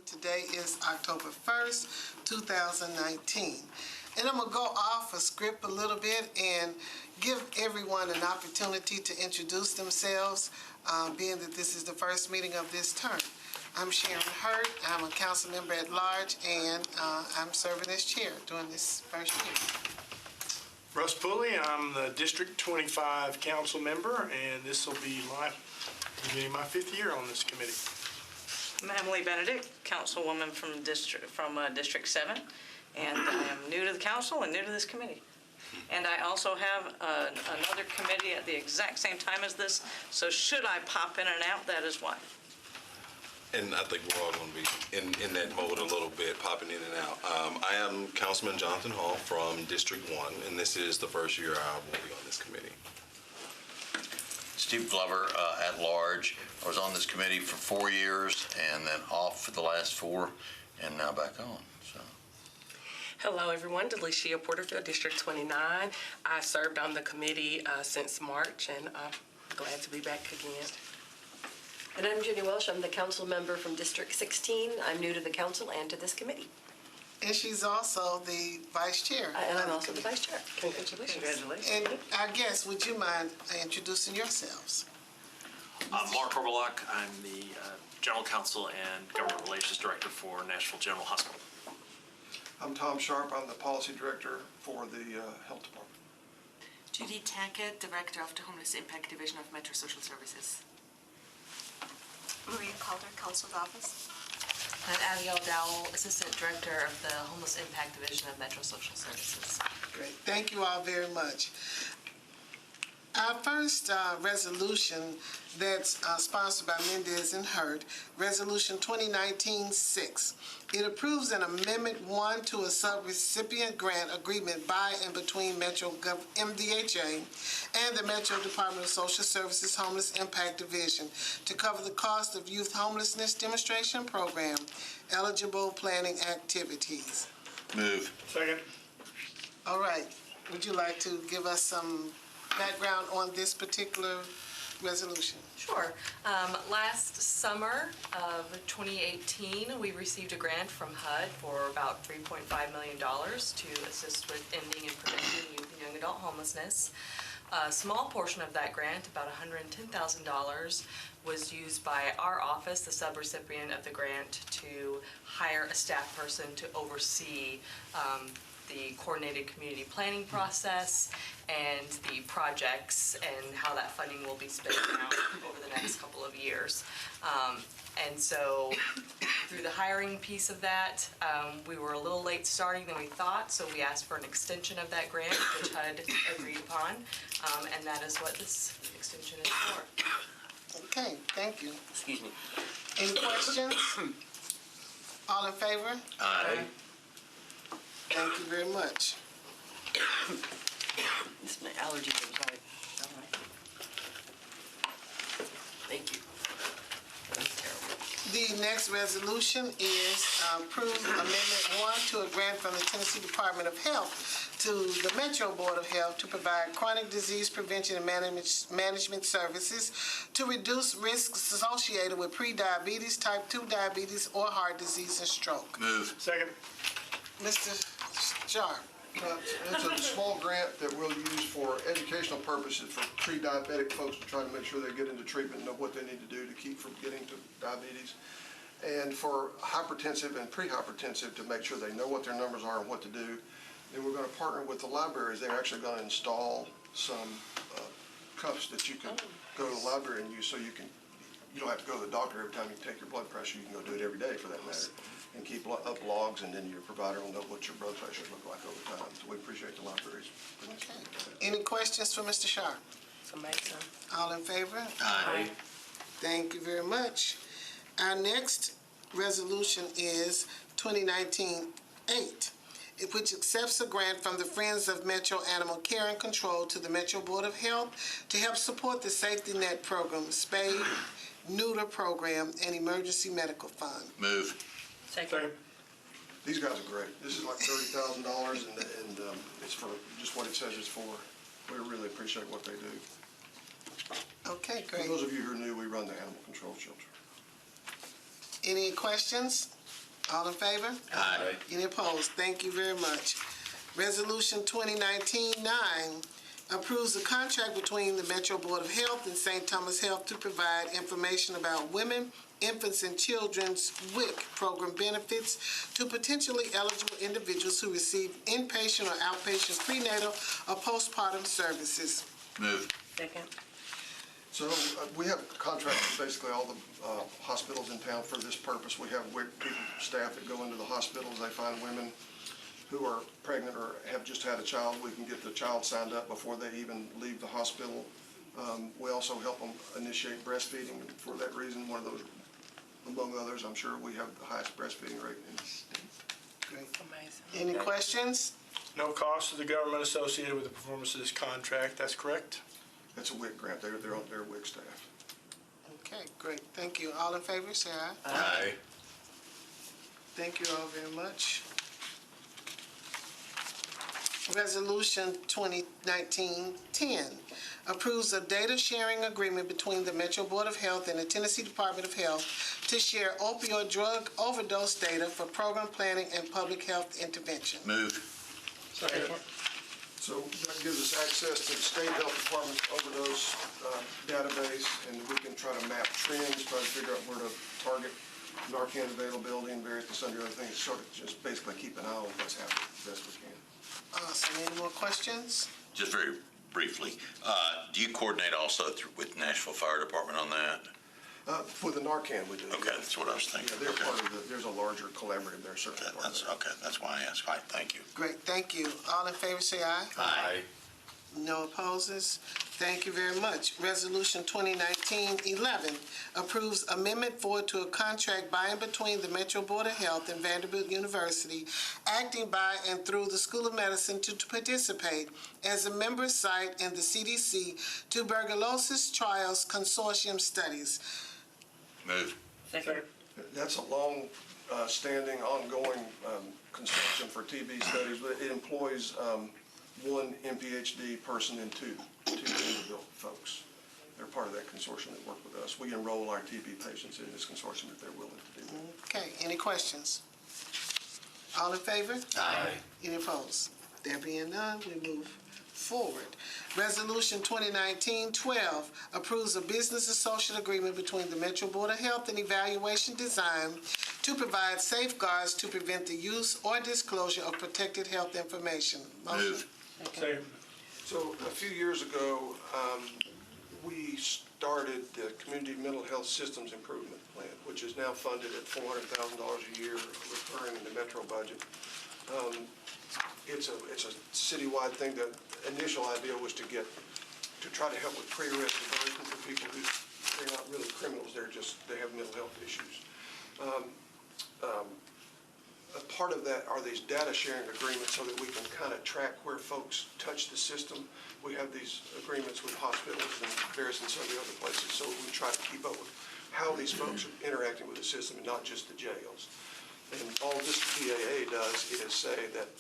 Today is October 1st, 2019. And I'm going to go off a script a little bit and give everyone an opportunity to introduce themselves, being that this is the first meeting of this term. I'm Sharon Hurt. I'm a council member at large, and I'm serving as chair during this first year. Russ Pulley, I'm the District 25 council member, and this will be my 5th year on this committee. I'm Emily Benedict, councilwoman from District 7, and I am new to the council and new to this committee. And I also have another committee at the exact same time as this, so should I pop in and out, that is why. And I think we're all going to be in that mode a little bit, popping in and out. I am Councilman Jonathan Hall from District 1, and this is the first year I will be on this committee. Steve Glover, at large. I was on this committee for 4 years and then off for the last 4 and now back on. So. Hello everyone, Delicia Porterfield, District 29. I served on the committee since March, and I'm glad to be back again. And I'm Judy Welsh. I'm the council member from District 16. I'm new to the council and to this committee. And she's also the vice chair. And I'm also the vice chair. Congratulations. Congratulations. And I guess, would you mind introducing yourselves? I'm Mark Oberlock. I'm the General Counsel and Government Relations Director for Nashville General Hospital. I'm Tom Sharp. I'm the Policy Director for the Health Department. Judy Tackett, Director of the Homeless Impact Division of Metro Social Services. Maria Calder, Counsel's Office. And Abigail Dowell, Assistant Director of the Homeless Impact Division of Metro Social Services. Great. Thank you all very much. Our first resolution that's sponsored by Mendez and Hurt, Resolution 2019-6. It approves an Amendment 1 to a subrecipient grant agreement by and between Metro MDHA and the Metro Department of Social Services Homeless Impact Division to cover the cost of youth homelessness demonstration program eligible planning activities. Move. Second. All right. Would you like to give us some background on this particular resolution? Sure. Last summer of 2018, we received a grant from HUD for about $3.5 million to assist with ending and preventing youth and young adult homelessness. A small portion of that grant, about $110,000, was used by our office, the subrecipient of the grant, to hire a staff person to oversee the coordinated community planning process and the projects and how that funding will be spent out over the next couple of years. And so through the hiring piece of that, we were a little late starting than we thought, so we asked for an extension of that grant, which HUD agreed upon, and that is what this extension is for. Okay, thank you. Excuse me. Any questions? All in favor? Aye. Thank you very much. This is my allergy. I'm sorry. All right. Thank you. That's terrible. The next resolution is approve Amendment 1 to a grant from the Tennessee Department of Health to the Metro Board of Health to provide chronic disease prevention and management services to reduce risks associated with pre-diabetes, type 2 diabetes, or heart disease and stroke. Move. Second. Mr. Sharp. It's a small grant that we'll use for educational purposes for pre-diabetic folks to try to make sure they get into treatment and know what they need to do to keep from getting to diabetes. And for hypertensive and pre-hypertensive to make sure they know what their numbers are and what to do. And we're going to partner with the libraries. They're actually going to install some cuffs that you can go to the library and use so you don't have to go to the doctor every time you take your blood pressure. You can go do it every day for that matter. And keep up logs, and then your provider will know what your blood pressure look like over time. So we appreciate the libraries. Okay. Any questions for Mr. Sharp? So make some. All in favor? Aye. Thank you very much. Our next resolution is 2019-8, which accepts a grant from the Friends of Metro Animal Care and Control to the Metro Board of Health to help support the Safety Net Program, Spay, Neuter Program, and Emergency Medical Fund. Move. Second. These guys are great. This is like $30,000, and it's for just what it says it's for. We really appreciate what they do. Okay, For great. those of you who are new, we run the animal control shelter. Any questions? All in favor? Aye. Any opposed? Thank you very much. Resolution 2019-9 approves a contract between the Metro Board of Health and St. Thomas Health to provide information about women, infants, and children's WIC program benefits to potentially eligible individuals who receive inpatient or outpatient prenatal or postpartum services. Move. Second. So we have contracts with basically all the hospitals in town for this purpose. We have WIC people, staff that go into the hospitals. They find women who are pregnant or have just had a child. We can get the child signed up before they even leave the hospital. We also help them initiate breastfeeding. And for that reason, one of those, among others, I'm sure we have the highest breastfeeding rate in the state. Great. Amazing. Any questions? No cost to the government associated with the performance of this contract, that's correct? It's a WIC grant. They're on their WIC staff. Okay, great. Thank you. All in favor, say aye. Aye. Thank you all very much. Resolution 2019-10 approves a data sharing agreement between the Metro Board of Health and the Tennessee Department of Health to share opioid drug overdose data for program planning and public health intervention. Move. Second. So that gives us access to the state health department's overdose database, and we can try to map trends, try to figure out where to target Narcan availability and various sundry other things, sort of just basically keep an eye on what's happening as best we can. Awesome. Any more questions? Just very briefly, do you coordinate also with Nashville Fire Department on that? For the Narcan, we do. Okay, that's what I was thinking. Yeah, they're Okay. part of there's a larger collaborative there, certainly. Okay, part of that's, that. okay, that's why I asked. All right, thank you. Great, thank you. All in favor, say aye. Aye. No opposes. Thank you very much. Resolution 2019-11 approves Amendment 4 to a contract by and between the Metro Board of Health and Vanderbilt University, acting by and through the School of Medicine to participate as a member site in the CDC Tuberculosis Trials Consortium studies. Move. Second. That's a long-standing, ongoing consortium for TB studies, but it employs one MPHD person and two Vanderbilt folks. They're part of that consortium that work with us. We enroll our TB patients in this consortium if they're willing to do that. Okay, any questions? All in favor? Aye. Any opposed? There being none, we move forward. Resolution 2019-12 approves a business associate agreement between the Metro Board of Health and Evaluation Design to provide safeguards to prevent the use or disclosure of protected health information. Motion. Move. Second. So a few years ago, we started the Community Mental Health Systems Improvement Plan, which is now funded at $400,000 a year recurring in the Metro budget. It's a citywide thing. The initial idea was to try to help with pre-arrest diversion for people who, they're not really criminals, they have mental health issues. A part of that are these data sharing agreements so that we can kind of track where folks touch the system. We have these agreements with hospitals and various and some of the other places, so we try to keep up with how these folks are interacting with the system and not just the jails. And all this PAA does is say that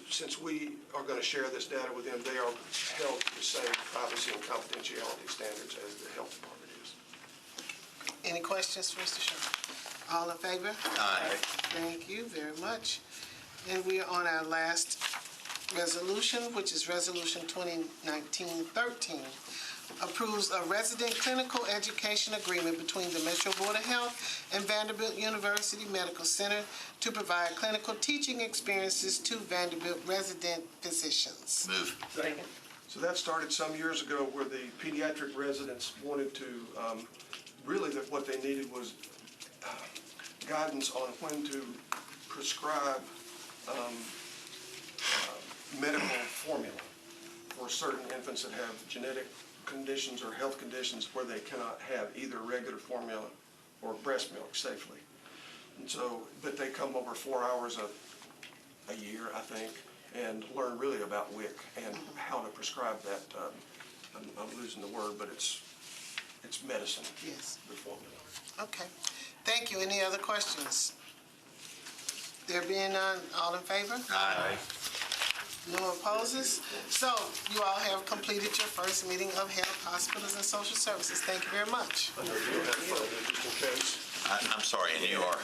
since we are going to share this data with them, they are held to the same privacy and confidentiality standards as the health department is. Any questions for Mr. Sherman? All in favor? Aye. Thank you very much. And we are on our last resolution, which is Resolution 2019-13. Approves a resident clinical education agreement between the Metro Board of Health and Vanderbilt University Medical Center to provide clinical teaching experiences to Vanderbilt resident physicians. Move. Second. So that started some years ago where the pediatric residents wanted to, really what they needed was guidance on when to prescribe medical formula for certain infants that have genetic conditions or health conditions where they cannot have either regular formula or breast milk safely. And so, but they come over 4 hours a year, I think, and learn really about WIC and how to prescribe that. I'm losing the word, but it's medicine. Yes. The formula. Okay. Thank you. Any other questions? There being none, all in favor? Aye. No opposes? So you all have completed your first meeting of Health, Hospitals, and Social Services. Thank you very much. I know you have fun, just in case. I'm sorry, and you are